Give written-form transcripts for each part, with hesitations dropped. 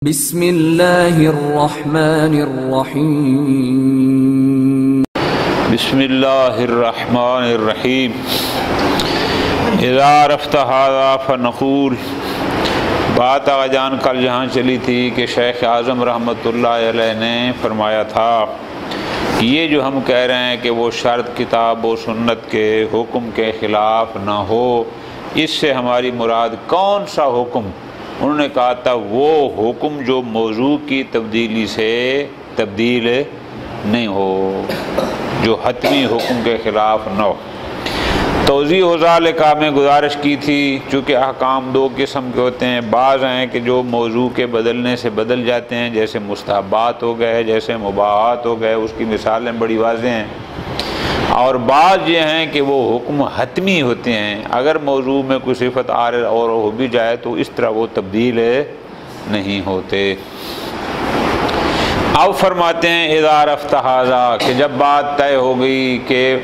بسم اللہ الرحمن الرحیم بسم اللہ الرحمن الرحیم اذا عرفت هذا فنقول۔ بات آقا جان کل جہاں چلی تھی کہ شیخ اعظم رحمۃ اللہ علیہ نے فرمایا تھا یہ جو ہم کہہ رہے ہیں کہ وہ شرط کتاب و سنت کے حکم کے خلاف نہ ہو، اس سے ہماری مراد کون سا حکم؟ انہوں نے کہا تھا وہ حکم جو موضوع کی تبدیلی سے تبدیل نہیں ہو، جو حتمی حکم کے خلاف نہ ہو۔ توضیح و ذالکہ میں گزارش کی تھی چونکہ احکام دو قسم کے ہوتے ہیں، بعض ہیں کہ جو موضوع کے بدلنے سے بدل جاتے ہیں، جیسے مستحبات ہو گئے، جیسے مباحات ہو گئے، اس کی مثالیں بڑی واضح ہیں، اور بعض یہ ہیں کہ وہ حکم حتمی ہوتے ہیں، اگر موضوع میں کوئی صفت عارض اور ہو بھی جائے تو اس طرح وہ تبدیل نہیں ہوتے۔ اب فرماتے ہیں اذا عرفت ھذا، کہ جب بات طے ہو گئی کہ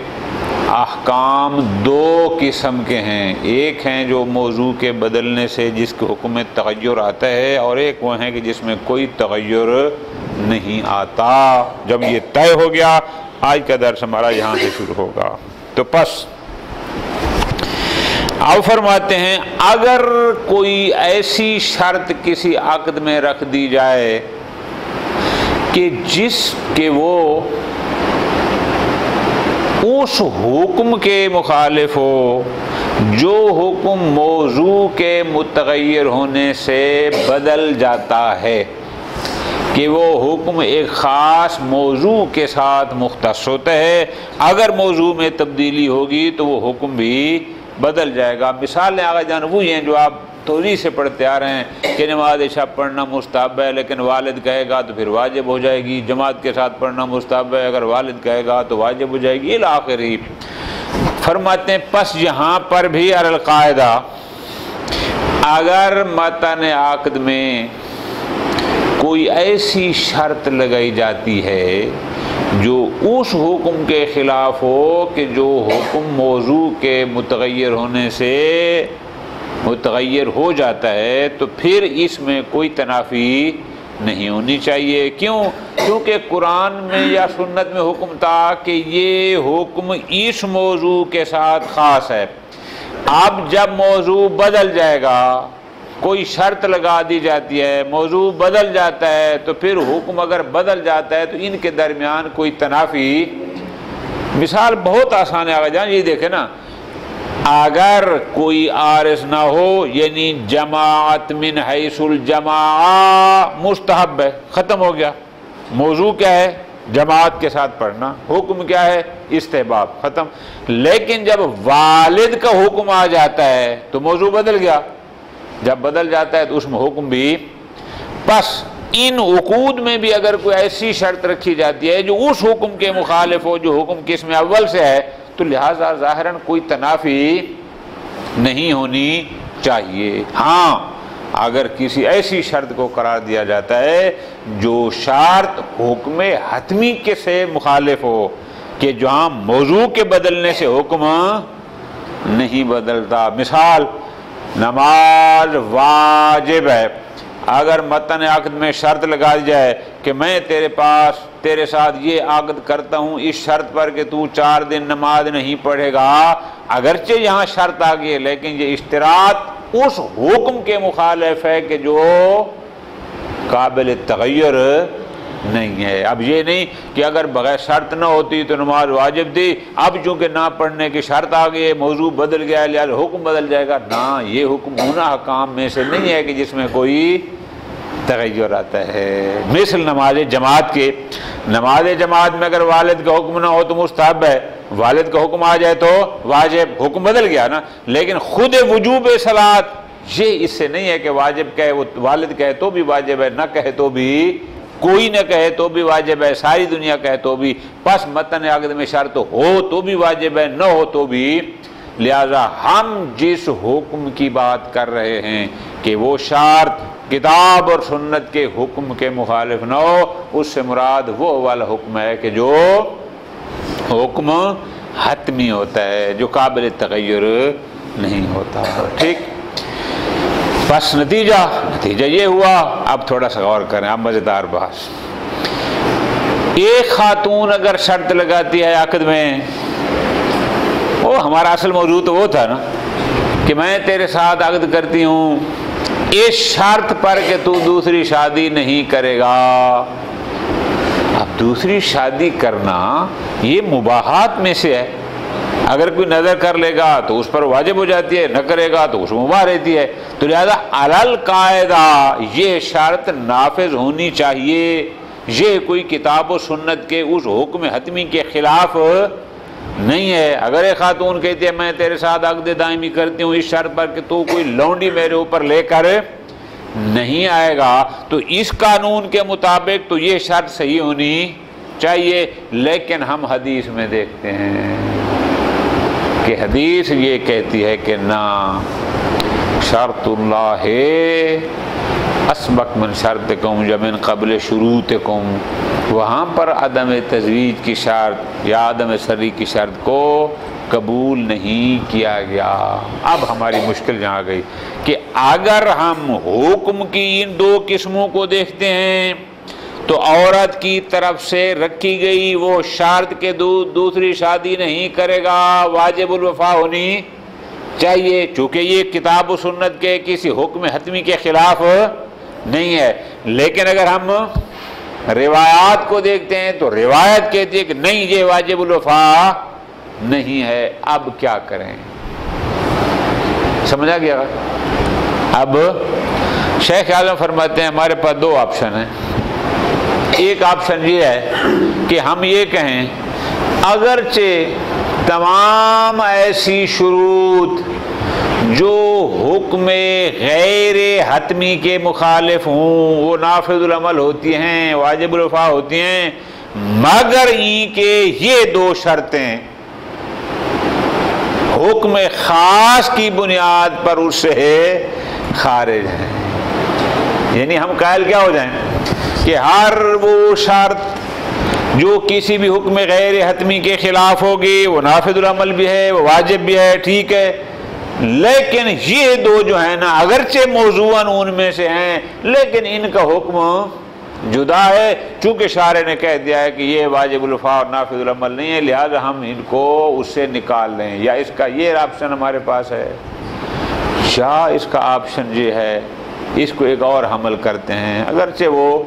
احکام دو قسم کے ہیں، ایک ہیں جو موضوع کے بدلنے سے جس کے حکم میں تغیر آتا ہے، اور ایک وہ ہیں کہ جس میں کوئی تغیر نہیں آتا۔ جب یہ طے ہو گیا، آج کا درس ہمارا یہاں سے شروع ہوگا۔ تو پس اب فرماتے ہیں اگر کوئی ایسی شرط کسی عقد میں رکھ دی جائے کہ جس کے وہ اس حکم کے مخالف ہو جو حکم موضوع کے متغیر ہونے سے بدل جاتا ہے، کہ وہ حکم ایک خاص موضوع کے ساتھ مختص ہوتا ہے، اگر موضوع میں تبدیلی ہوگی تو وہ حکم بھی بدل جائے گا۔ مثالیں آگے جان وہی ہیں جو آپ توضیح سے پڑھتے آ رہے ہیں کہ نماز عشاء پڑھنا مستحب ہے لیکن والد کہے گا تو پھر واجب ہو جائے گی، جماعت کے ساتھ پڑھنا مستحب ہے اگر والد کہے گا تو واجب ہو جائے گی، الی آخری۔ فرماتے ہیں پس یہاں پر بھی علی القاعدہ اگر متن عقد میں کوئی ایسی شرط لگائی جاتی ہے جو اس حکم کے خلاف ہو کہ جو حکم موضوع کے متغیر ہونے سے متغیر ہو جاتا ہے، تو پھر اس میں کوئی تنافی نہیں ہونی چاہیے۔ کیوں؟ کیونکہ قرآن میں یا سنت میں حکم تھا کہ یہ حکم اس موضوع کے ساتھ خاص ہے، اب جب موضوع بدل جائے گا، کوئی شرط لگا دی جاتی ہے، موضوع بدل جاتا ہے، تو پھر حکم اگر بدل جاتا ہے تو ان کے درمیان کوئی تنافی۔ مثال بہت آسان ہے آگے جان، یہ دیکھیں نا، اگر کوئی عارض نہ ہو، یعنی جماعت من حیث الجماعہ مستحب ہے، ختم ہو گیا، موضوع کیا ہے؟ جماعت کے ساتھ پڑھنا، حکم کیا ہے؟ استحباب، ختم۔ لیکن جب والد کا حکم آ جاتا ہے تو موضوع بدل گیا، جب بدل جاتا ہے تو اس میں حکم بھی۔ پس ان عقود میں بھی اگر کوئی ایسی شرط رکھی جاتی ہے جو اس حکم کے مخالف ہو جو حکم قسم اول سے ہے، تو لہذا ظاہراً کوئی تنافی نہیں ہونی چاہیے۔ ہاں اگر کسی ایسی شرط کو قرار دیا جاتا ہے جو شرط حکم حتمی کے سے مخالف ہو، کہ جہاں موضوع کے بدلنے سے حکم نہیں بدلتا، مثال نماز واجب ہے، اگر متن عقد میں شرط لگا دی جائے کہ میں تیرے ساتھ یہ عقد کرتا ہوں اس شرط پر کہ تو 4 دن نماز نہیں پڑھے گا، اگرچہ یہاں شرط آ گئی لیکن یہ اشتراط اس حکم کے مخالف ہے کہ جو قابل تغیر نہیں ہے۔ اب یہ نہیں کہ اگر بغیر شرط نہ ہوتی تو نماز واجب تھی، اب چونکہ نہ پڑھنے کی شرط آ گئی ہے، موضوع بدل گیا ہے لہذا حکم بدل جائے گا، نہ، یہ حکم ان احکام میں سے نہیں ہے کہ جس میں کوئی تغیر آتا ہے۔ مثل نماز جماعت کے، نماز جماعت میں اگر والد کا حکم نہ ہو تو مستحب ہے، والد کا حکم آ جائے تو واجب، حکم بدل گیا نا، لیکن خود وجوب صلاۃ یہ اس سے نہیں ہے کہ واجب کہے، وہ والد کہے تو بھی واجب ہے، نہ کہے تو بھی، کوئی نہ کہے تو بھی واجب ہے، ساری دنیا کہے تو بھی، پس متن عقد میں شرط ہو تو بھی واجب ہے، نہ ہو تو بھی۔ لہذا ہم جس حکم کی بات کر رہے ہیں کہ وہ شرط کتاب اور سنت کے حکم کے مخالف نہ ہو، اس سے مراد وہ والا حکم ہے کہ جو حکم حتمی ہوتا ہے، جو قابل تغیر نہیں ہوتا۔ ٹھیک، بس نتیجہ یہ ہوا. اب تھوڑا سا غور کریں، اب مزیدار بحث. ایک خاتون اگر شرط لگاتی ہے عقد میں، وہ ہمارا اصل موضوع تو وہ تھا نا کہ میں تیرے ساتھ عقد کرتی ہوں اس شرط پر کہ تو دوسری شادی نہیں کرے گا. اب دوسری شادی کرنا یہ مباحات میں سے ہے. اگر کوئی نظر کر لے گا تو اس پر واجب ہو جاتی ہے، نہ کرے گا تو اس میں مباح رہتی ہے. تو لہذا علل قاعدہ یہ شرط نافذ ہونی چاہیے. یہ کوئی کتاب و سنت کے اس حکم حتمی کے خلاف نہیں ہے. اگر ایک خاتون کہتی ہے میں تیرے ساتھ عقد دائمی کرتی ہوں اس شرط پر کہ تو کوئی لونڈی میرے اوپر لے کر نہیں آئے گا، تو اس قانون کے مطابق تو یہ شرط صحیح ہونی چاہیے. لیکن ہم حدیث میں دیکھتے ہیں کہ حدیث یہ کہتی ہے کہ نہ، شرط اللہ اسبق من شرطکم یا من قبل شروطکم. وہاں پر عدم تزویج کی شرط یا عدم سری کی شرط کو قبول نہیں کیا گیا. اب ہماری مشکل جہاں آ گئی کہ اگر ہم حکم کی ان دو قسموں کو دیکھتے ہیں تو عورت کی طرف سے رکھی گئی وہ شرط کے دوسری شادی نہیں کرے گا واجب الوفا ہونی چاہیے، چونکہ یہ کتاب و سنت کے کسی حکم حتمی کے خلاف نہیں ہے. لیکن اگر ہم روایات کو دیکھتے ہیں تو روایت کہتی ہے کہ نہیں، یہ واجب الوفا نہیں ہے. اب کیا کریں؟ سمجھا گیا؟ اب شیخ اعظم فرماتے ہیں ہمارے پاس دو آپشن ہیں. ایک آپشن یہ ہے کہ ہم یہ کہیں اگرچہ تمام ایسی شروط جو حکم غیر حتمی کے مخالف ہوں وہ نافذ العمل ہوتی ہیں، واجب الوفا ہوتی ہیں، مگر ان کے یہ دو شرطیں حکم خاص کی بنیاد پر اس سے خارج ہیں. یعنی ہم قائل کیا ہو جائیں کہ ہر وہ شرط جو کسی بھی حکم غیر حتمی کے خلاف ہوگی وہ نافذ العمل بھی ہے، وہ واجب بھی ہے، ٹھیک ہے. لیکن یہ دو جو ہیں نا اگرچہ موضوعاً ان میں سے ہیں لیکن ان کا حکم جدا ہے. چونکہ شارع نے کہہ دیا ہے کہ یہ واجب الوفا اور نافذ العمل نہیں ہے، لہذا ہم ان کو اس سے نکال لیں. یا اس کا یہ آپشن ہمارے پاس ہے، یا اس کا آپشن یہ ہے اس کو ایک اور حمل کرتے ہیں، اگرچہ وہ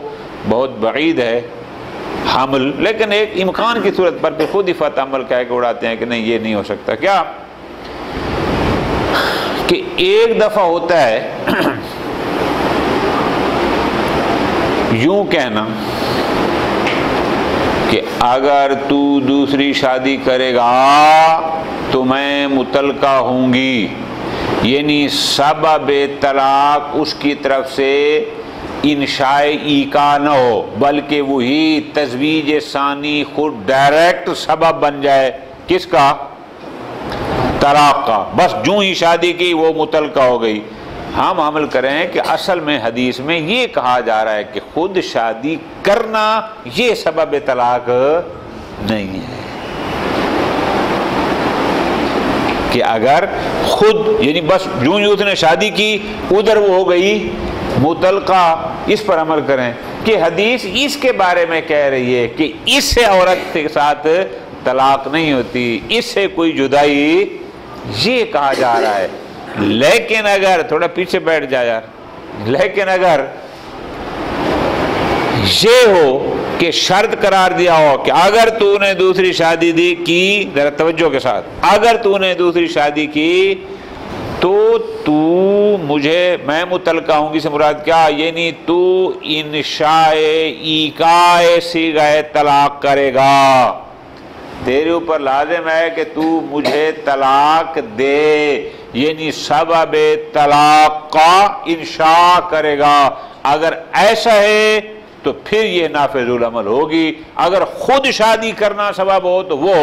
بہت بعید ہے حمل، لیکن ایک امکان کی صورت پر کہ خود ہی فتح عمل کہہ کے اڑاتے ہیں کہ نہیں یہ نہیں ہو سکتا. کیا کہ ایک دفعہ ہوتا ہے یوں کہنا کہ اگر تو دوسری شادی کرے گا تو میں مطلقہ ہوں گی، یعنی سبب طلاق اس کی طرف سے انشاء ایقاع نہ ہو بلکہ وہی تزویج ثانی خود ڈائریکٹ سبب بن جائے. کس کا؟ طلاق کا. بس جو ہی شادی کی وہ مطلقہ ہو گئی. ہم عمل کریں کہ اصل میں حدیث میں یہ کہا جا رہا ہے کہ خود شادی کرنا یہ سبب طلاق نہیں ہے. کہ اگر خود یعنی بس جو ہی اس نے شادی کی ادھر وہ ہو گئی مطلقہ، اس پر عمل کریں کہ حدیث اس کے بارے میں کہہ رہی ہے کہ اس سے عورت کے ساتھ طلاق نہیں ہوتی، اس سے کوئی جدائی، یہ کہا جا رہا ہے. لیکن اگر تھوڑا پیچھے بیٹھ جا یار، لیکن اگر یہ ہو کہ شرط قرار دیا ہو کہ اگر تو نے دوسری شادی کی، ذرا توجہ کے ساتھ، اگر تو نے دوسری شادی کی تو میں مطلقہ ہوں گی سے مراد کیا؟ یعنی تو انشاء ایقاع صیغہ طلاق کرے گا، تیرے اوپر لازم ہے کہ تو مجھے طلاق دے، یعنی سبب طلاق کا انشاء کرے گا. اگر ایسا ہے تو پھر یہ نافذ العمل ہوگی. اگر خود شادی کرنا سبب ہو تو وہ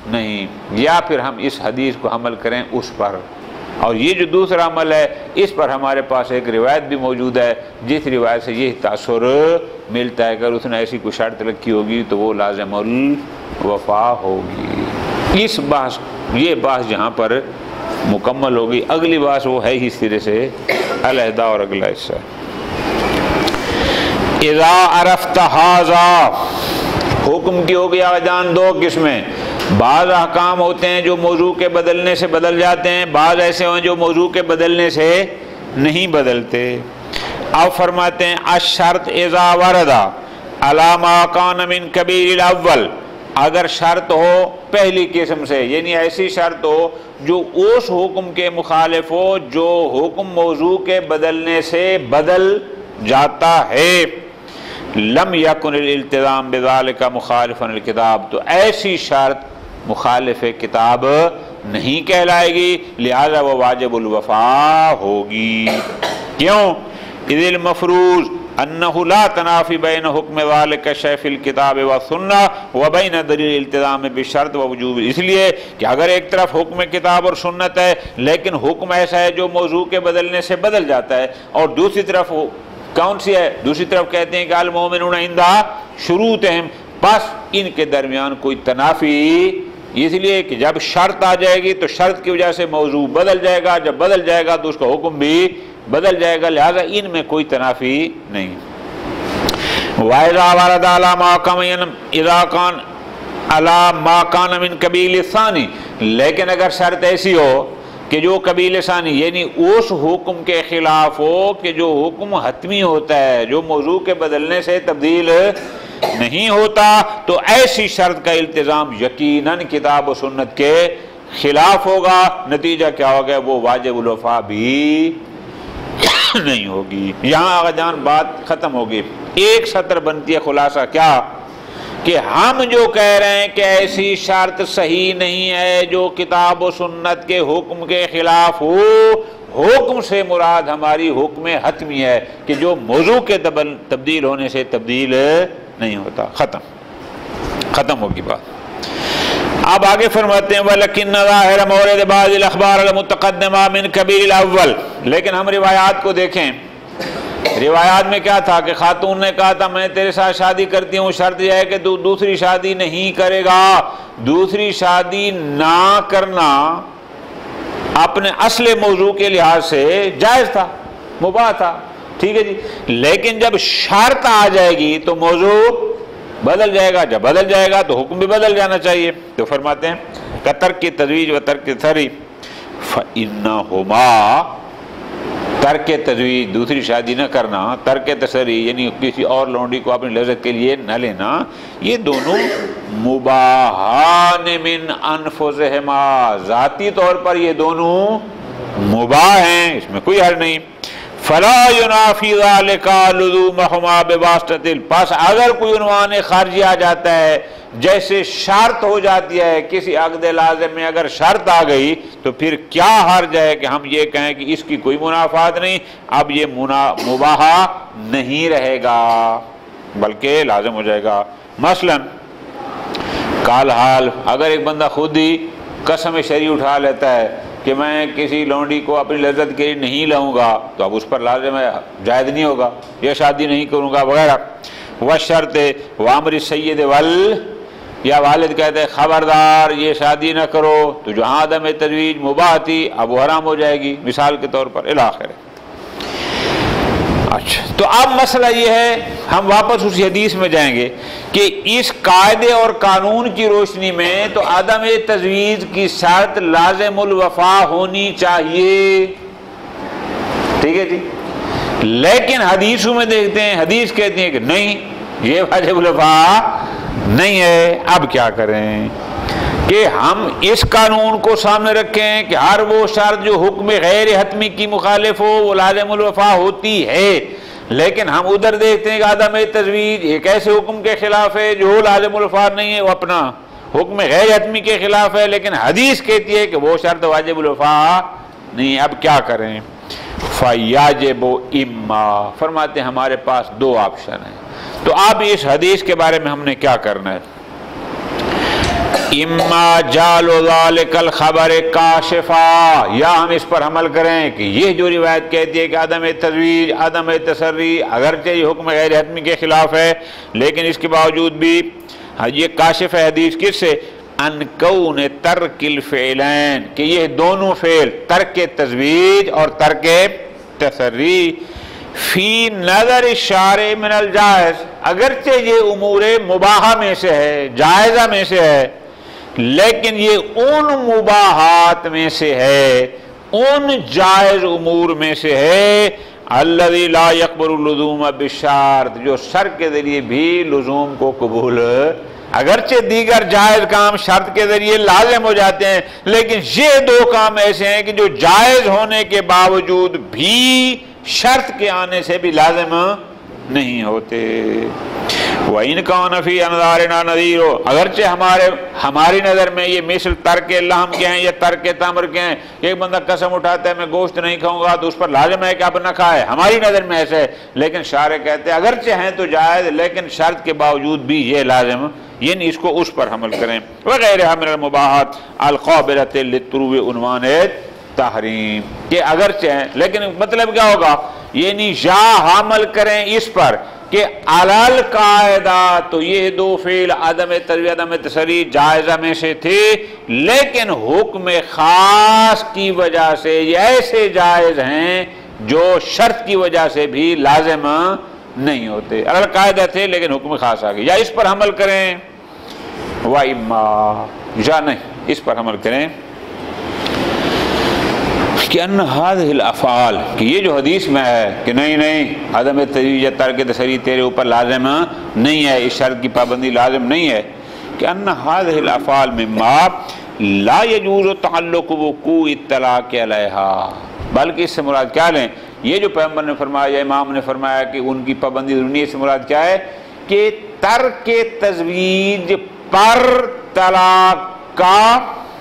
نہیں. یا پھر ہم اس حدیث کو عمل کریں اس پر. اور یہ جو دوسرا عمل ہے اس پر ہمارے پاس ایک روایت بھی موجود ہے جس روایت سے یہ تاثر ملتا ہے کہ اگر اس نے ایسی کوئی شرط رکھی ہوگی تو وہ لازم الوفا ہوگی. یہ بحث جہاں پر مکمل ہوگی. اگلی بات وہ ہے ہی سرے سے علیحدہ اور اگلا حصہ. اذا عرفت ھذا، حکم کی ہو گیا جان دو قسمیں. بعض احکام ہوتے ہیں جو موضوع کے بدلنے سے بدل جاتے ہیں، بعض ایسے ہیں جو موضوع کے بدلنے سے نہیں بدلتے. اب فرماتے ہیں الشرط اذا ورد علی ما کان من کبیر الاول، اگر شرط ہو پہلی قسم سے، یعنی ایسی شرط ہو جو اس حکم کے مخالف ہو جو حکم موضوع کے بدلنے سے بدل جاتا ہے. لم یکن الالتزام بذالک مخالفا للکتاب، تو ایسی شرط مخالف کتاب نہیں کہلائے گی، لہذا وہ واجب الوفا ہوگی. کیوں؟ اذ المفروض انہ لا تنافی بین حکم ذالک الشیء فی الکتاب والسنہ وبین دلیل الالتزام بالشرط ووجوب، اس لیے کہ اگر ایک طرف حکم کتاب اور سنت ہے لیکن حکم ایسا ہے جو موضوع کے بدلنے سے بدل جاتا ہے، اور دوسری طرف کون سی ہے؟ دوسری طرف کہتے ہیں کہ المؤمنون عند شروطہم، بس ان کے درمیان کوئی تنافی، اس لیے کہ جب شرط آ جائے گی تو شرط کی وجہ سے موضوع بدل جائے گا، جب بدل جائے گا تو اس کا حکم بھی بدل جائے گا، لہذا ان میں کوئی تنافی نہیں. وَإِذَا وَرَدَ عَلَى مَا كَانَ إِذَا كَانَ عَلَى مَا كَانَ مِنْ قَبِيلِ الثَّانِي، لیکن اگر شرط ایسی ہو کہ جو قبیل ثانی یعنی اس حکم کے خلاف ہو کہ جو حکم حتمی ہوتا ہے، جو موضوع کے بدلنے سے تبدیل نہیں ہوتا، تو ایسی شرط کا التزام یقیناً کتاب و سنت کے خلاف ہوگا. نتیجہ کیا ہوگا؟ وہ واجب الوفا بھی نہیں ہوگی. یہاں آقا جان بات ختم ہوگی. ایک سطر بنتی ہے خلاصہ کیا؟ کہ ہم جو کہہ رہے ہیں کہ ایسی شرط صحیح نہیں ہے جو کتاب و سنت کے حکم کے خلاف ہو، حکم سے مراد ہماری حکم حتمی ہے کہ جو موضوع کے تبدیل ہونے سے تبدیل نہیں ہوتا. ختم ہوگی بات. اب آگے فرماتے ہیں وَلَكِنَّ ظَاهِرَ مَوْرِدِ بَعْضِ الْأَخْبَارِ الْمُتَقَدِّمَةِ مِنْ كَبِيرِ الْأَوَّلِ، لیکن ہم روایات کو دیکھیں. روایات میں کیا تھا کہ خاتون نے کہا تھا میں تیرے ساتھ شادی کرتی ہوں، شرط یہ ہے کہ تو دوسری شادی نہیں کرے گا. دوسری شادی نہ کرنا اپنے اصل موضوع کے لحاظ سے جائز تھا، مباح تھا، ٹھیک ہے جی. لیکن جب شرط آ جائے گی تو موضوع بدل جائے گا، جب بدل جائے گا تو حکم بھی بدل جانا چاہیے. تو فرماتے ہیں کہ ترک تزویج و ترک تسری فإنہما، ترک تزویج دوسری شادی نہ کرنا، ترک تسری یعنی کسی اور لونڈی کو اپنی لذت کے لیے نہ لینا، یہ دونوں مباحان من انفسہما، ذاتی طور پر یہ دونوں مباح ہیں، اس میں کوئی حرج نہیں. فلا ینافی ذالک لزومہما بواسطۃ، پس اگر کوئی عنوان خارجی آ جاتا ہے جیسے شرط ہو جاتی ہے کسی عقد لازم میں، اگر شرط آ گئی تو پھر کیا حرج ہے کہ ہم یہ کہیں کہ اس کی کوئی منافات نہیں، اب یہ مباح نہیں رہے گا بلکہ لازم ہو جائے گا. مثلا کال حال، اگر ایک بندہ خود ہی قسم شرعی اٹھا لیتا ہے کہ میں کسی لونڈی کو اپنی لذت کے لیے نہیں لاؤں گا، تو اب اس پر لازم ہے، جائز نہیں ہوگا، یہ شادی نہیں کروں گا وغیرہ. وشرط وامر سید یا والد کہتے ہیں خبردار یہ شادی نہ کرو، تو جو عدم تزویج مباح تھی اب وہ حرام ہو جائے گی مثال کے طور پر الاخر. اچھا، تو اب مسئلہ یہ ہے، ہم واپس اسی حدیث میں جائیں گے کہ اس قاعدے اور قانون کی روشنی میں تو عدم تزویج کی شرط لازم الوفا ہونی چاہیے، ٹھیک ہے جی. لیکن حدیثوں میں دیکھتے ہیں، حدیث کہتی ہیں کہ نہیں، یہ واجب الوفا نہیں ہے. اب کیا کریں کہ ہم اس قانون کو سامنے رکھیں کہ ہر وہ شرط جو حکم غیر حتمی کی مخالف ہو وہ لازم الوفا ہوتی ہے، لیکن ہم ادھر دیکھتے ہیں کہ عدم تزویج ایک ایسے حکم کے خلاف ہے جو لازم الوفا نہیں ہے، وہ اپنا حکم غیر حتمی کے خلاف ہے، لیکن حدیث کہتی ہے کہ وہ شرط واجب الوفا نہیں. اب کیا کریں؟ فَيَجِبُ إِمَّا، فرماتے ہیں ہمارے پاس دو آپشن ہیں. تو اب اس حدیث کے بارے میں ہم نے کیا کرنا ہے؟ اما جعل ذلك الخبر کاشفا، یا ہم اس پر عمل کریں کہ یہ جو روایت کہتی ہے کہ عدم تزویج عدم تسری اگرچہ یہ حکم غیر حتمی کے خلاف ہے لیکن اس کے باوجود بھی یہ کاشف ہے حدیث کس سے؟ ان کون ترک الفعلین کہ یہ دونوں فعل ترک تزویج اور ترک تسری فی نظر الشارع من الجائز اگرچہ یہ امور مباحہ میں سے ہے جائزہ میں سے ہے لیکن یہ ان مباحات میں سے ہے ان جائز امور میں سے ہے الذی لا یقبل اللزوم بالشرط جو شرط کے ذریعے بھی لزوم کو قبول اگرچہ دیگر جائز کام شرط کے ذریعے لازم ہو جاتے ہیں لیکن یہ دو کام ایسے ہیں کہ جو جائز ہونے کے باوجود بھی شرط کے آنے سے بھی لازم نہیں ہوتے وَإِنْ كَانَ فِي أَنْظَارِنَا نَذِيرٌ اگرچہ ہماری نظر میں یہ مثل ترک لحم کے ہیں یا ترک تمر کے ہیں ایک بندہ قسم اٹھاتا ہے میں گوشت نہیں کھاؤں گا تو اس پر لازم ہے کہ اب نہ کھائے ہماری نظر میں ایسے ہے لیکن شارع کہتے ہیں اگرچہ ہیں تو جائز لیکن شرط کے باوجود بھی یہ لازم یعنی اس کو اس پر حمل کریں وغیرہ من المباحات القابلۃ للطروء عنوان تحریم کہ اگرچہ ہیں لیکن مطلب کیا ہوگا یعنی یا حمل کریں اس پر کہ علال قاعدہ تو یہ دو فعل عدم تزویج عدم تسری جائزہ میں سے تھے لیکن حکم خاص کی وجہ سے یہ ایسے جائز ہیں جو شرط کی وجہ سے بھی لازم نہیں ہوتے علال قاعدہ تھے لیکن حکم خاص آ گئی یا اس پر حمل کریں وَإِمَّا یا نہیں اس پر حمل کریں کہ ان هذه الافعال کہ یہ جو حدیث میں ہے کہ نہیں عدم تزویج یا ترک تسری تیرے اوپر لازم نہیں ہے اس شرط کی پابندی لازم نہیں ہے کہ ان هذه الافعال مما لا يجوز تعلق وقوع الطلاق علیہا بلکہ اس سے مراد کیا لیں یہ جو پیغمبر نے فرمایا یا امام نے فرمایا کہ ان کی پابندی ضروری ہے اس سے مراد کیا ہے کہ ترک تزویج پر طلاق کا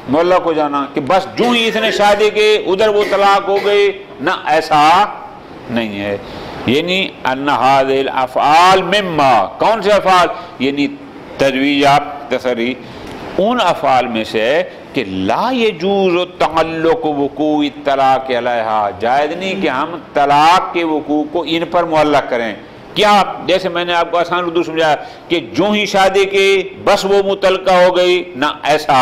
معلق ہو جانا کہ بس جو ہی اس نے شادی کی ادھر وہ طلاق ہو گئی نہ ایسا نہیں ہے یعنی ان هذه الافعال مما کون سے افعال یعنی تزویج تسری ان افعال میں سے کہ لا يجوز تعلق وقوع الطلاق علیہا جائز نہیں کہ ہم طلاق کے وقوع کو ان پر معلق کریں کیا جیسے میں نے آپ کو آسان اردو سمجھایا کہ جو ہی شادی کی بس وہ متعلقہ ہو گئی نہ ایسا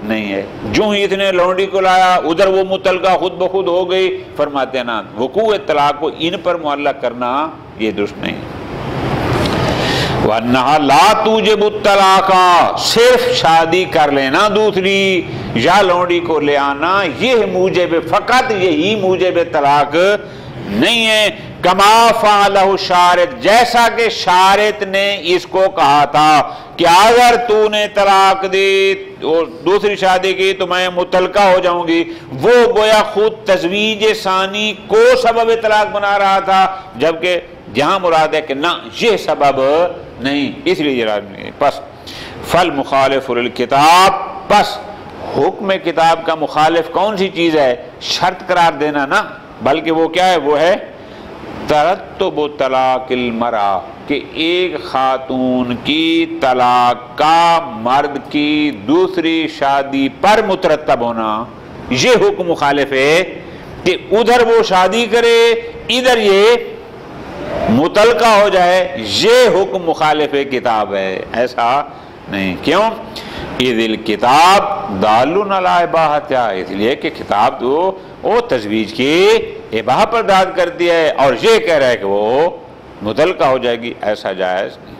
نہیں ہے جو ہی اتنے لونڈی کو لایا ادھر وہ متعلقہ خود بخود ہو گئی فرماتے ہیں نا وقوع طلاق کو ان پر معلق کرنا یہ درست نہیں وَأَنَّهَا لَا تُوجِبُ الطَّلَاقَ صرف شادی کر لینا دوسری یا لونڈی کو لے آنا یہ موجب فقط یہی موجب طلاق نہیں ہے کما فعلہ الشارع جیسا کہ شارع نے اس کو کہا تھا کہ اگر تو نے طلاق دی اور دوسری شادی کی تو میں متعلقہ ہو جاؤں گی وہ گویا خود تزویج ثانی کو سبب طلاق بنا رہا تھا جبکہ جہاں مراد ہے کہ نہ یہ سبب نہیں اس لیے یہ پس فل مخالف للکتاب پس حکم کتاب کا مخالف کون سی چیز ہے شرط قرار دینا نا بلکہ وہ کیا ہے وہ ہے ترتب طلاق المرأة کہ ایک خاتون کی طلاق کا مرد کی دوسری شادی پر مترتب ہونا یہ حکم مخالف ہے کہ ادھر وہ شادی کرے ادھر یہ متعلقہ ہو جائے یہ حکم مخالف کتاب ہے ایسا نہیں کیوں اذ الکتاب دال علی اباحت اس لیے کہ کتاب تو وہ تزویج کی اباحہ پر داد کرتی ہے اور یہ کہہ رہا ہے کہ وہ متعلقہ ہو جائے گی ایسا جائز نہیں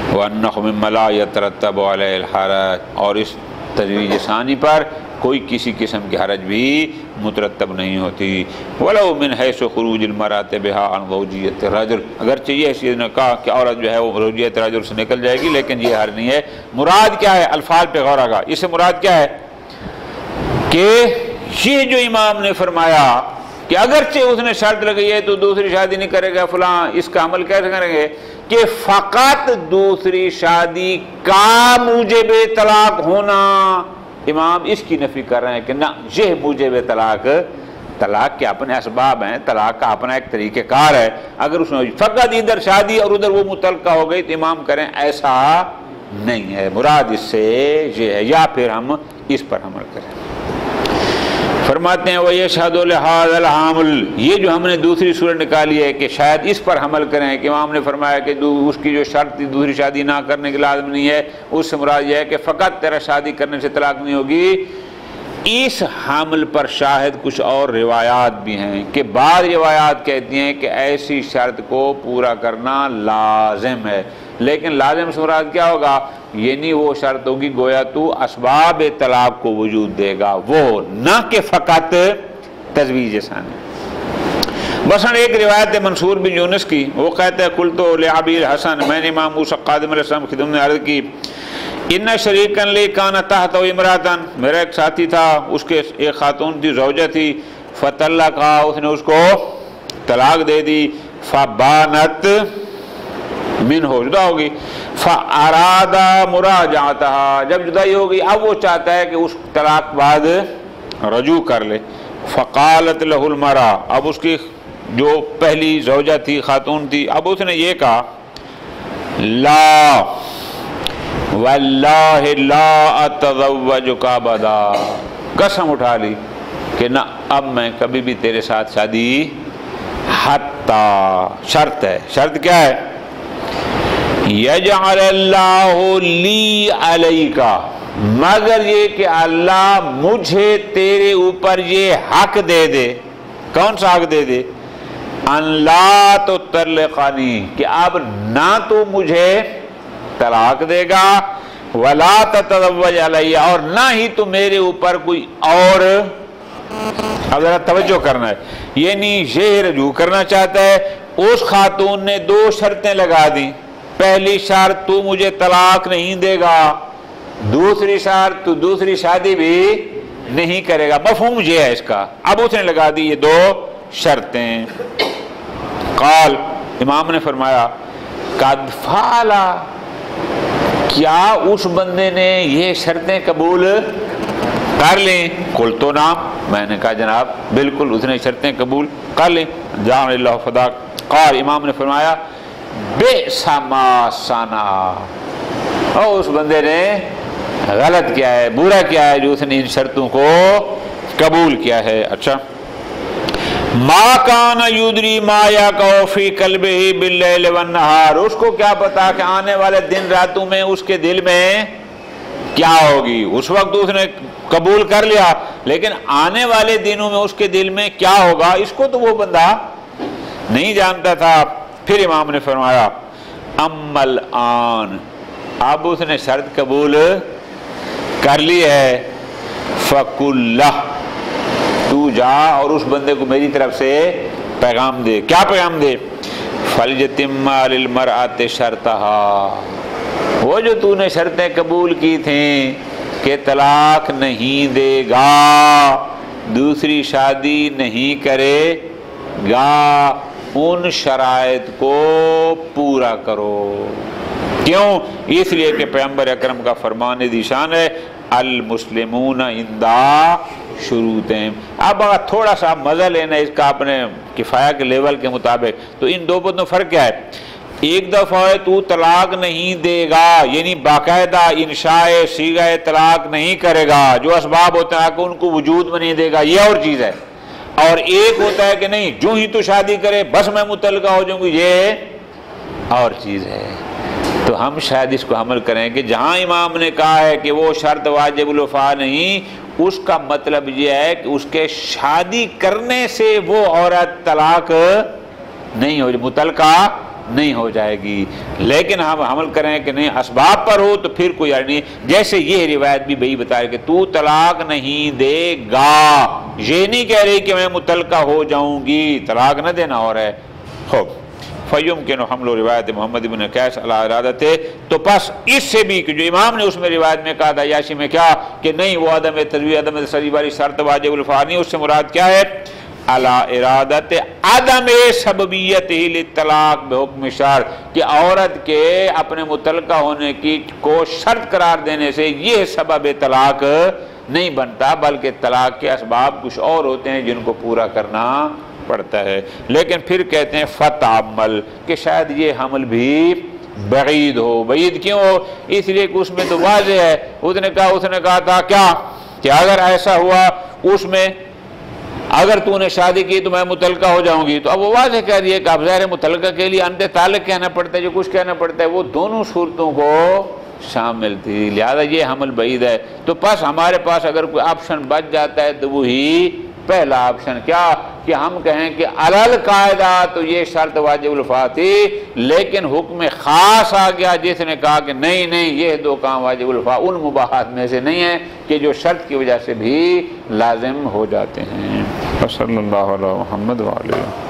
وَأَنَّهُ مِمَّا لَا يَتَرَتَّبُ عَلَيْهِ الْحَرَجُ اور اس تزویج ثانی پر کوئی کسی قسم کی حرج بھی مترتب نہیں ہوتی وَلَوْ مِنْ حَيْثُ خُرُوجِ الْمَرْأَةِ بِهَا عَنْ زَوْجِيَّةِ الرَّجُلِ اگرچہ یہ حیثیت نے کہا کہ عورت جو ہے وہ زوجیت رجل سے نکل جائے گی لیکن یہ حرج نہیں ہے مراد کیا ہے الفاظ پہ غور آگا اس سے مراد کیا ہے کہ یہ جو امام نے فرمایا کہ اگرچہ اس نے شرط لگائی ہے تو دوسری شادی نہیں کرے گا فلاں اس کا عمل کیسے کریں گے کہ فقط دوسری شادی کا موجب طلاق ہونا امام اس کی نفی کر رہے ہیں کہ نہ یہ موجب طلاق کے اپنے اسباب ہیں طلاق کا اپنا ایک طریقہ کار ہے اگر اس نے فقط ادھر شادی اور ادھر وہ متعلقہ ہو گئی تو امام کریں ایسا نہیں ہے مراد اس سے یہ ہے یا پھر ہم اس پر عمل کریں فرماتے ہیں وَيَشْهَدُ لِهَذَا الْحَامِلُ، یہ جو ہم نے دوسری صورت نکالی ہے کہ شاید اس پر عمل کریں کہ امام نے فرمایا کہ اس کی جو شرط تھی دوسری شادی نہ کرنے کی لازم نہیں ہے، اس سے مراد یہ ہے کہ فقط تیرا شادی کرنے سے طلاق نہیں ہوگی۔ اس حمل پر شاہد کچھ اور روایات بھی ہیں کہ بعض روایات کہتی ہیں کہ ایسی شرط کو پورا کرنا لازم ہے، لیکن لازم سے مراد کیا ہوگا؟ یعنی وہ شرط ہوگی گویا تو اسباب طلاق کو وجود دے گا، وہ نہ کہ فقط تزویج ثانی۔ مثلا ایک روایت منصور بن یونس کی، وہ کہتے ہیں قلت لابی الحسن، میں نے امام موسیٰ قادم علیہ السلام کی خدمت میں عرض کی، ان شریکن لی کان تحت امراتن، میرا ایک ساتھی تھا اس کے ایک خاتون تھی زوجہ تھی، فطلقها، اس نے اس کو طلاق دے دی، فبانت منہ، جدا ہوگی، فاراد مراجعتها، جب جدائی ہوگی اب وہ چاہتا ہے کہ اس طلاق بعد رجوع کر لے، فقالت له المرأة، اب اس کی جو پہلی زوجہ تھی خاتون تھی، اب اس نے یہ کہا لا واللہ لا اتزوجک ابدا، قسم اٹھا لی کہ نہ اب میں کبھی بھی تیرے ساتھ شادی، حتی شرط ہے، شرط کیا ہے؟ یجعل اللہ لی علیک، مگر یہ کہ اللہ مجھے تیرے اوپر یہ حق دے دے، کون سا حق دے دے؟ ان لا تطلقنی، کہ اب نہ تو مجھے طلاق دے گا، ولا تتزوج علی، اور نہ ہی تو میرے اوپر کوئی اور، اب ذرا توجہ کرنا ہے، یعنی یہ رجوع کرنا چاہتا ہے۔ اس خاتون نے دو شرطیں لگا دی، پہلی شرط تو مجھے طلاق نہیں دے گا، دوسری شرط تو دوسری شادی بھی نہیں کرے گا، مفہوم یہ ہے اس کا۔ اب اس نے لگا دی یہ دو شرطیں۔ قال، امام نے فرمایا قد فعل، کیا اس بندے نے یہ شرطیں قبول کر لیں؟ قلت نعم، میں نے کہا جناب بالکل اس نے شرطیں قبول کر لیں، جعل اللہ فداک۔ قال، امام نے فرمایا بئس ما صنع، اور اس بندے نے غلط کیا ہے، برا کیا ہے جو اس نے ان شرطوں کو قبول کیا ہے۔ اچھا، ما کان یدری ما یقع فی قلبہ باللیل والنہار، اس کو کیا پتا کہ آنے والے دن راتوں میں اس کے دل میں کیا ہوگی، اس وقت اس نے قبول کر لیا، لیکن آنے والے دنوں میں اس کے دل میں کیا ہوگا اس کو تو وہ بندہ نہیں جانتا تھا۔ پھر امام نے فرمایا اما الآن، اب اس نے شرط قبول کر لی ہے، فقل لہ، تو جا اور اس بندے کو میری طرف سے پیغام دے، کیا پیغام دے؟ فَلْيَتِمَّ لِلْمَرْأَةِ شَرْطَهَا، وہ جو تو نے شرطیں قبول کی تھیں کہ طلاق نہیں دے گا، دوسری شادی نہیں کرے گا، ان شرائط کو پورا کرو۔ کیوں؟ اس لیے کہ پیغمبر اکرم کا فرمان ذیشان ہے المسلمون عندہ شروطیں۔ اب اگر تھوڑا سا مزہ لینا اس کا اپنے کفایہ کے لیول کے مطابق، تو ان دو باتوں میں فرق کیا ہے؟ ایک دفعہ ہے تو طلاق نہیں دے گا، یعنی باقاعدہ انشاء صیغہ طلاق نہیں کرے گا، جو اسباب ہوتا ہے کہ ان کو وجود میں نہیں دے گا، یہ اور چیز ہے۔ اور ایک ہوتا ہے کہ نہیں جو ہی تو شادی کرے بس میں متعلقہ ہو جاؤں گی، یہ اور چیز ہے۔ تو ہم شاید اس کو عمل کریں کہ جہاں امام نے کہا ہے کہ وہ شرط واجب الوفا نہیں، اس کا مطلب یہ ہے کہ اس کے شادی کرنے سے وہ عورت طلاق نہیں ہو، متعلقہ نہیں ہو جائے گی، لیکن ہم عمل کریں کہ نہیں اسباب پر ہو تو پھر کوئی نہیں۔ جیسے یہ روایت بھی بھئی بتا رہے کہ تو طلاق نہیں دے گا، یہ نہیں کہہ رہی کہ میں متعلقہ ہو جاؤں گی، طلاق نہ دینا ہو رہا ہے۔ خوب فَيُمْكِنُ حَمْلُ روایت محمد بن قیس علی ارادتہ، تو پس اس سے بھی کہ جو امام نے اس میں روایت میں کہا تھا عیاشی میں کیا کہ نہیں وہ عدم تزویج عدم تسری والی شرط واجب الوفا نہیں، اس سے مراد کیا ہے؟ علی ارادت عدم سببیت للطلاق بحکم شرع، کہ عورت کے اپنے متعلقہ ہونے کی کو شرط قرار دینے سے یہ سبب طلاق نہیں بنتا، بلکہ طلاق کے اسباب کچھ اور ہوتے ہیں جن کو پورا کرنا پڑتا ہے۔ لیکن پھر کہتے ہیں فتعمل، کہ شاید یہ حمل بھی بعید ہو۔ بعید کیوں ہو؟ اس لیے کہ اس میں تو واضح ہے، اس نے کہا تھا کیا کہ اگر ایسا ہوا اس میں اگر تو نے شادی کی تو میں متعلقہ ہو جاؤں گی، تو اب وہ واضح کہہ رہی ہے کہ اب ظاہر متعلقہ کے لیے انت طالق کہنا پڑتا ہے، جو کچھ کہنا پڑتا ہے وہ دونوں صورتوں کو شامل تھی، لہذا یہ حمل بعید ہے۔ تو پس ہمارے پاس اگر کوئی آپشن بچ جاتا ہے تو وہی پہلا آپشن، کیا کہ ہم کہیں کہ علل قاعدہ تو یہ شرط واجب الفا تھی، لیکن حکم خاص آ گیا جس نے کہا کہ نہیں نہیں یہ دو کام واجب الفا ان مباحات میں سے نہیں ہیں کہ جو شرط کی وجہ سے بھی لازم ہو جاتے ہیں۔ صلی اللہ علیہ محمد وعلیہ